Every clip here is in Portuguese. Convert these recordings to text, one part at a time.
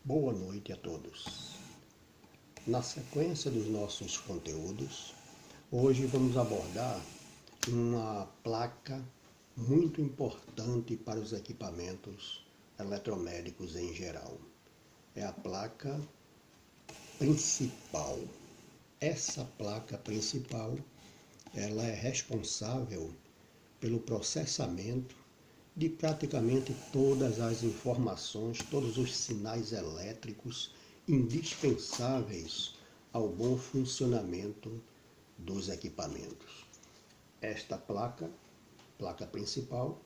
Boa noite a todos. Na sequência dos nossos conteúdos, hoje vamos abordar uma placa muito importante para os equipamentos eletromédicos em geral. É a placa principal. Essa placa principal, ela é responsável pelo processamento de praticamente todas as informações, todos os sinais elétricos indispensáveis ao bom funcionamento dos equipamentos. Esta placa principal,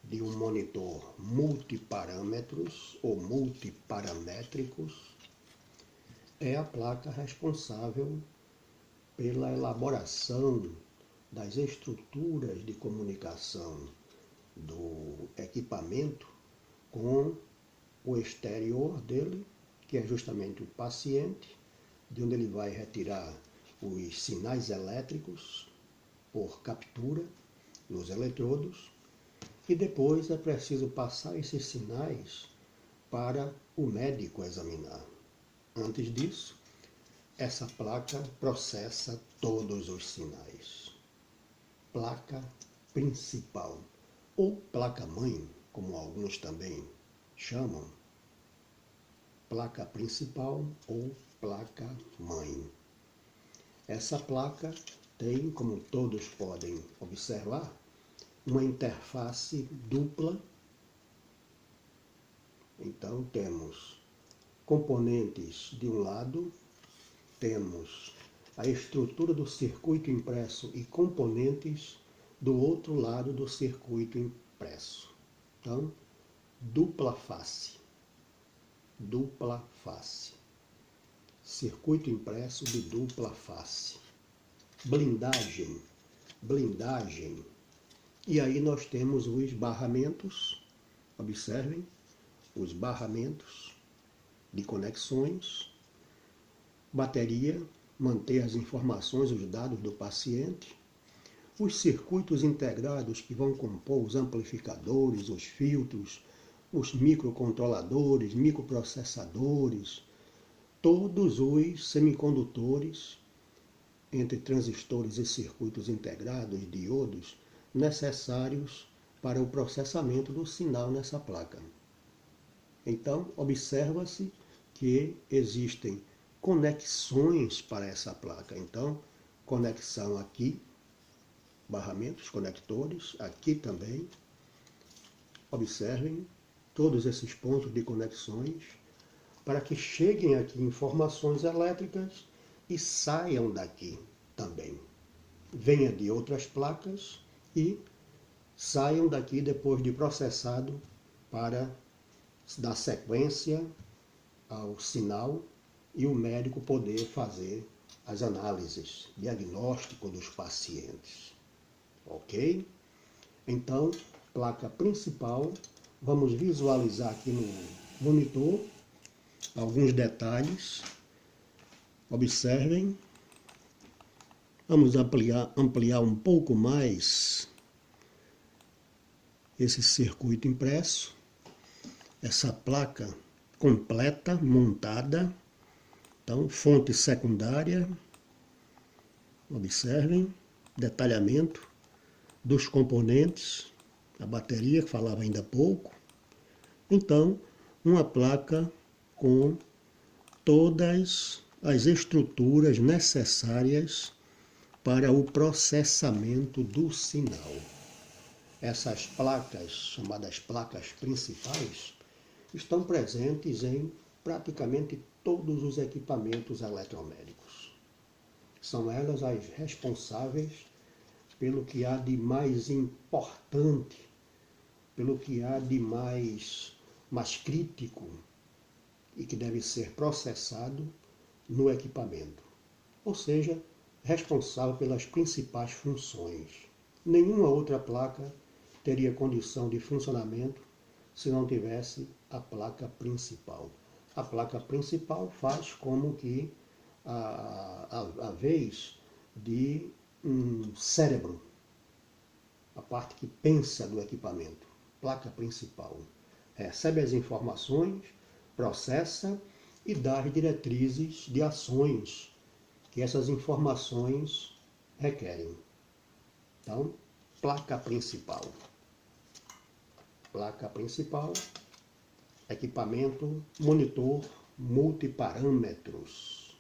de um monitor multiparâmetros ou multiparamétricos, é a placa responsável pela elaboração das estruturas de comunicação do equipamento com o exterior dele, que é justamente o paciente, de onde ele vai retirar os sinais elétricos por captura nos eletrodos, e depois é preciso passar esses sinais para o médico examinar. Antes disso, essa placa processa todos os sinais. Placa principal, ou placa-mãe, como alguns também chamam, placa principal ou placa-mãe. Essa placa tem, como todos podem observar, uma interface dupla. Então temos componentes de um lado, temos a estrutura do circuito impresso e componentes do outro lado do circuito impresso. Então, dupla face. Circuito impresso de dupla face. Blindagem. E aí nós temos os barramentos, observem, os barramentos de conexões, bateria, manter as informações, os dados do paciente, os circuitos integrados que vão compor os amplificadores, os filtros, os microcontroladores, microprocessadores, todos os semicondutores, entre transistores e circuitos integrados, diodos, necessários para o processamento do sinal nessa placa. Então, observa-se que existem conexões para essa placa. Então, conexão aqui, barramentos, conectores, aqui também. Observem todos esses pontos de conexões para que cheguem aqui informações elétricas e saiam daqui também. Venha de outras placas e saiam daqui depois de processado para dar sequência ao sinal e o médico poder fazer as análises, diagnóstico dos pacientes. Ok? Então, placa principal, vamos visualizar aqui no monitor alguns detalhes. Observem. Vamos ampliar um pouco mais esse circuito impresso. Essa placa completa, montada. Então, fonte secundária. Observem. Detalhamento dos componentes, a bateria, que falava ainda há pouco. Então, uma placa com todas as estruturas necessárias para o processamento do sinal. Essas placas, chamadas placas principais, estão presentes em praticamente todos os equipamentos eletromédicos. São elas as responsáveis pelo que há de mais importante, pelo que há de mais crítico e que deve ser processado no equipamento. Ou seja, responsável pelas principais funções. Nenhuma outra placa teria condição de funcionamento se não tivesse a placa principal. A placa principal faz como que a vez de um cérebro, a parte que pensa do equipamento, placa principal. Recebe as informações, processa e dá as diretrizes de ações que essas informações requerem. Então, placa principal. Placa principal, equipamento, monitor, multiparâmetros.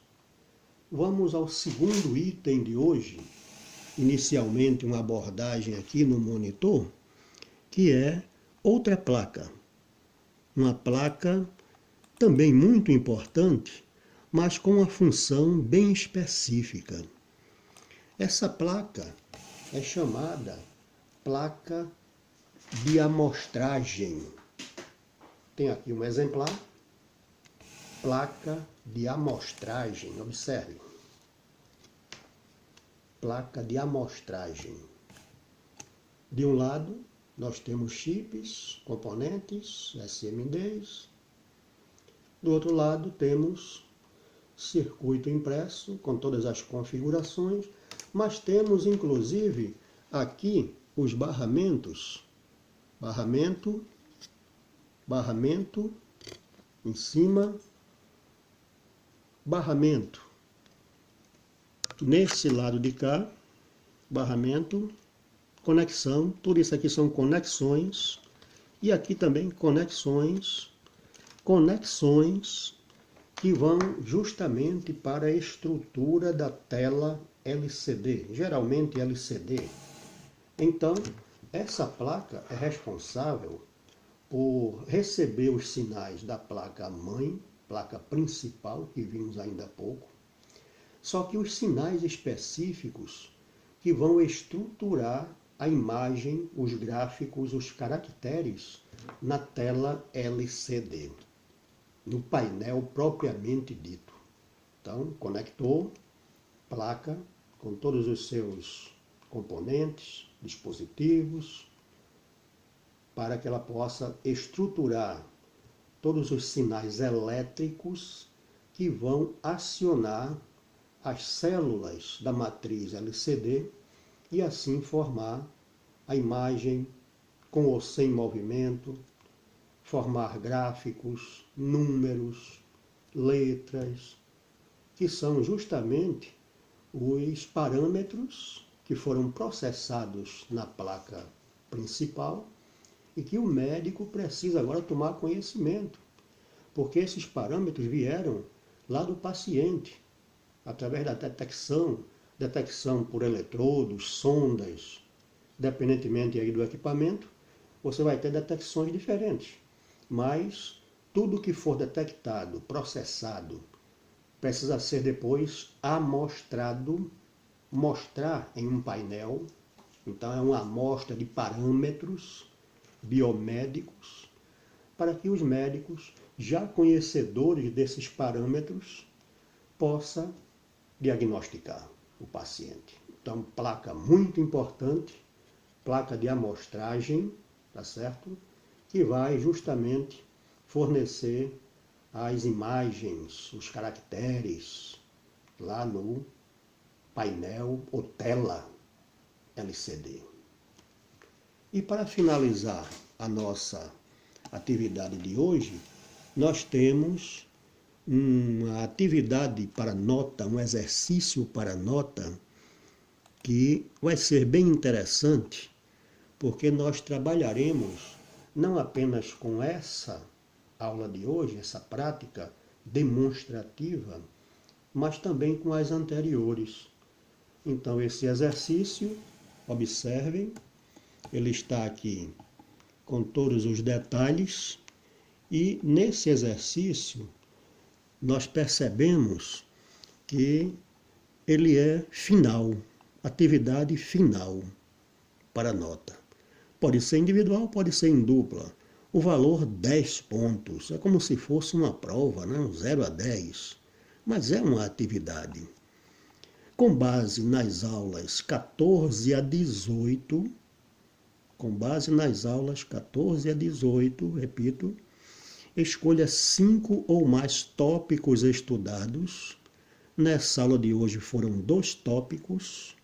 Vamos ao segundo item de hoje, inicialmente uma abordagem aqui no monitor, que é outra placa. Uma placa também muito importante, mas com uma função bem específica. Essa placa é chamada placa de amostragem. Tem aqui um exemplar, placa de amostragem, observe. Placa de amostragem. De um lado, nós temos chips, componentes, SMDs. Do outro lado, temos circuito impresso com todas as configurações, mas temos inclusive aqui os barramentos. Barramento, em cima, barramento. Nesse lado de cá, barramento, conexão, tudo isso aqui são conexões, e aqui também conexões que vão justamente para a estrutura da tela LCD, geralmente LCD. Então, essa placa é responsável por receber os sinais da placa-mãe, placa principal, que vimos ainda há pouco, só que os sinais específicos que vão estruturar a imagem, os gráficos, os caracteres na tela LCD, no painel propriamente dito. Então, conector, placa, com todos os seus componentes, dispositivos, para que ela possa estruturar todos os sinais elétricos que vão acionar as células da matriz LCD e assim formar a imagem com ou sem movimento, formar gráficos, números, letras, que são justamente os parâmetros que foram processados na placa principal e que o médico precisa agora tomar conhecimento, porque esses parâmetros vieram lá do paciente, através da detecção por eletrodos, sondas, independentemente aí do equipamento, você vai ter detecções diferentes, mas tudo que for detectado, processado, precisa ser depois amostrado, mostrar em um painel. Então é uma amostra de parâmetros biomédicos, para que os médicos, já conhecedores desses parâmetros, possam diagnosticar o paciente. Então, placa muito importante, placa de amostragem, tá certo? Que vai justamente fornecer as imagens, os caracteres lá no painel ou tela LCD. E para finalizar a nossa atividade de hoje, nós temos uma atividade para nota, um exercício para nota, que vai ser bem interessante, porque nós trabalharemos não apenas com essa aula de hoje, essa prática demonstrativa, mas também com as anteriores. Então, esse exercício, observem, ele está aqui com todos os detalhes, e nesse exercício nós percebemos que ele é final, atividade final para nota. Pode ser individual, pode ser em dupla. O valor 10 pontos, é como se fosse uma prova, né? 0 a 10, mas é uma atividade. Com base nas aulas 14 a 18, repito, escolha 5 ou mais tópicos estudados. Nessa aula de hoje foram 2 tópicos.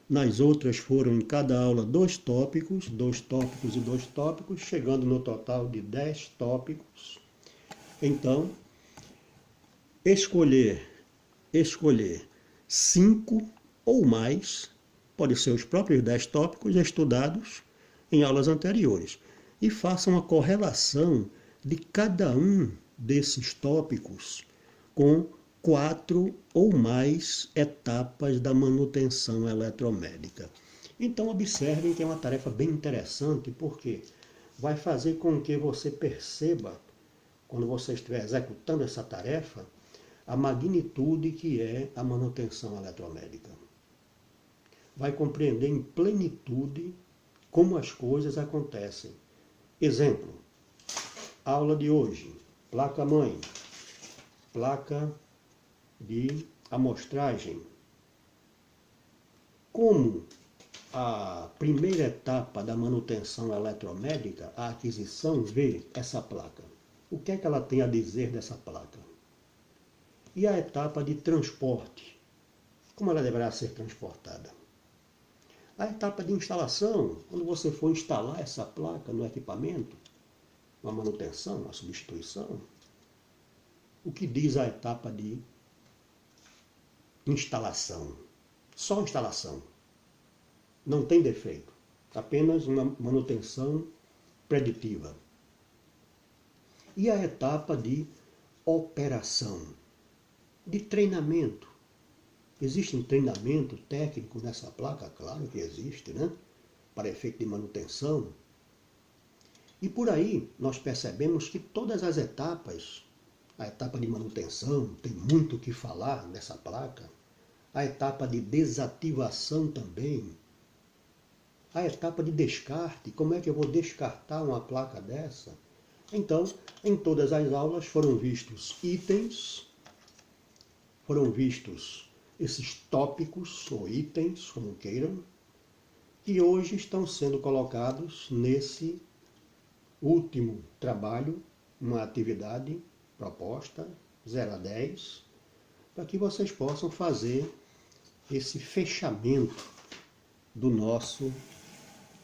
Nas outras foram em cada aula 2 tópicos, 2 tópicos e 2 tópicos, chegando no total de 10 tópicos. Então, escolher 5 ou mais, pode ser os próprios 10 tópicos estudados em aulas anteriores, e façam a correlação de cada um desses tópicos com 4 ou mais etapas da manutenção eletromédica. Então observem que é uma tarefa bem interessante, porque vai fazer com que você perceba, quando você estiver executando essa tarefa, a magnitude que é a manutenção eletromédica. Vai compreender em plenitude como as coisas acontecem. Exemplo, aula de hoje, placa-mãe, placa de amostragem. Como a primeira etapa da manutenção eletromédica, a aquisição, vê essa placa? O que é que ela tem a dizer dessa placa? E a etapa de transporte, como ela deverá ser transportada? A etapa de instalação, quando você for instalar essa placa no equipamento, uma manutenção, uma substituição, o que diz a etapa de instalação? Só instalação. Não tem defeito, apenas uma manutenção preditiva. E a etapa de operação, de treinamento. Existe um treinamento técnico nessa placa? Claro que existe, né? Para efeito de manutenção. E por aí nós percebemos que todas as etapas, a etapa de manutenção, tem muito o que falar nessa placa, a etapa de desativação também, a etapa de descarte, como é que eu vou descartar uma placa dessa? Então, em todas as aulas foram vistos itens, foram vistos esses tópicos ou itens, como queiram, que hoje estão sendo colocados nesse último trabalho, uma atividade proposta, 0 a 10, para que vocês possam fazer esse fechamento do nosso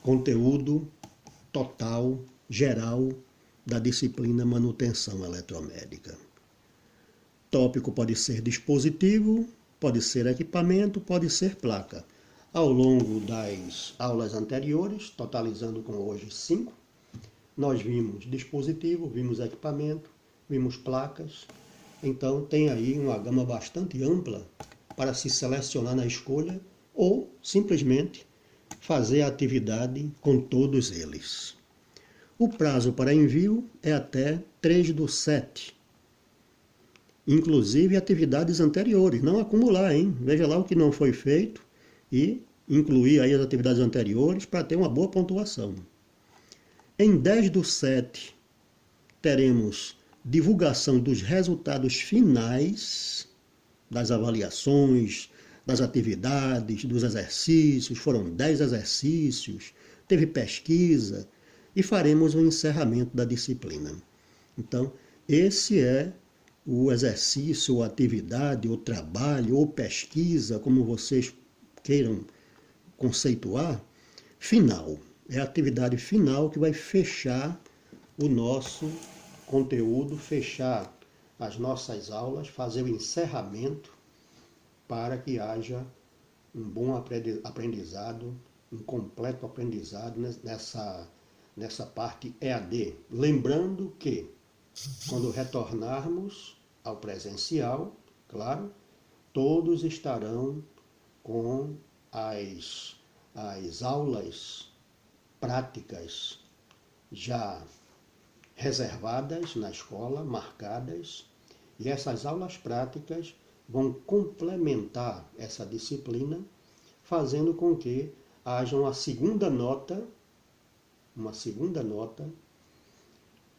conteúdo total, geral, da disciplina manutenção eletromédica. Tópico pode ser dispositivo, pode ser equipamento, pode ser placa. Ao longo das aulas anteriores, totalizando com hoje 5, nós vimos dispositivo, vimos equipamento, vimos placas. Então tem aí uma gama bastante ampla para se selecionar na escolha ou simplesmente fazer a atividade com todos eles. O prazo para envio é até 3/7. Inclusive atividades anteriores, não acumular, hein? Veja lá o que não foi feito e incluir aí as atividades anteriores para ter uma boa pontuação. Em 10/7 teremos divulgação dos resultados finais das avaliações, das atividades, dos exercícios. Foram 10 exercícios, teve pesquisa e faremos o encerramento da disciplina. Então, esse é o exercício, ou atividade, ou trabalho, ou pesquisa, como vocês queiram conceituar, final. É a atividade final que vai fechar o nosso conteúdo, fechar as nossas aulas, fazer o encerramento para que haja um bom aprendizado, um completo aprendizado nessa parte EAD. Lembrando que, quando retornarmos ao presencial, claro, todos estarão com as aulas práticas já reservadas na escola, marcadas, e essas aulas práticas vão complementar essa disciplina, fazendo com que haja uma segunda nota,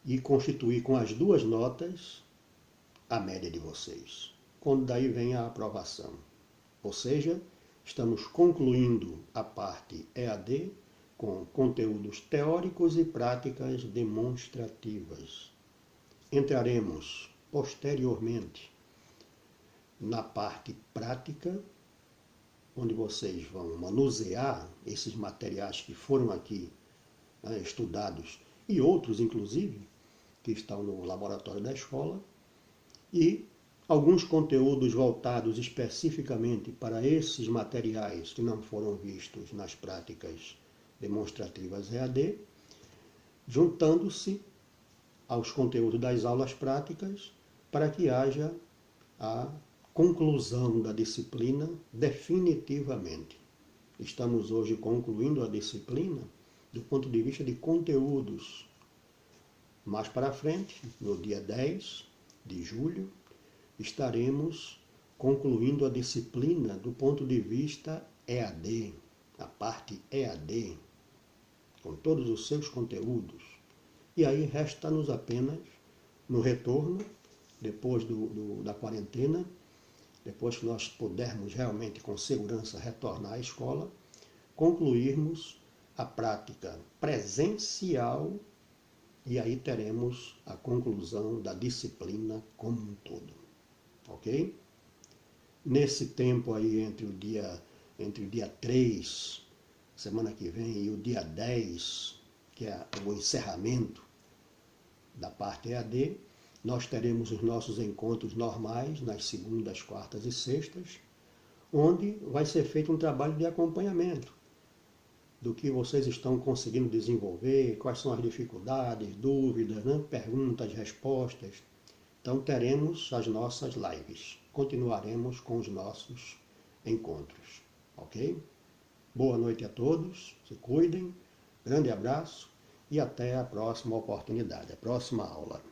e constituir com as 2 notas a média de vocês. Quando daí vem a aprovação. Ou seja, estamos concluindo a parte EAD com conteúdos teóricos e práticas demonstrativas. Entraremos posteriormente na parte prática, onde vocês vão manusear esses materiais que foram aqui estudados, e outros inclusive, que estão no laboratório da escola, e alguns conteúdos voltados especificamente para esses materiais que não foram vistos nas práticas demonstrativas EAD, juntando-se aos conteúdos das aulas práticas para que haja a conclusão da disciplina definitivamente. Estamos hoje concluindo a disciplina do ponto de vista de conteúdos. Mais para frente, no dia 10 de julho, estaremos concluindo a disciplina do ponto de vista EAD, a parte EAD, com todos os seus conteúdos. E aí resta-nos apenas, no retorno, depois da quarentena, depois que nós pudermos realmente com segurança retornar à escola, concluirmos a prática presencial e aí teremos a conclusão da disciplina como um todo. Ok? Nesse tempo aí entre o dia 3, semana que vem, e o dia 10, que é o encerramento da parte EAD, nós teremos os nossos encontros normais nas segundas, quartas e sextas, onde vai ser feito um trabalho de acompanhamento do que vocês estão conseguindo desenvolver, quais são as dificuldades, dúvidas, né? Perguntas, respostas. Então teremos as nossas lives, continuaremos com os nossos encontros, ok? Boa noite a todos, se cuidem, grande abraço e até a próxima oportunidade, a próxima aula.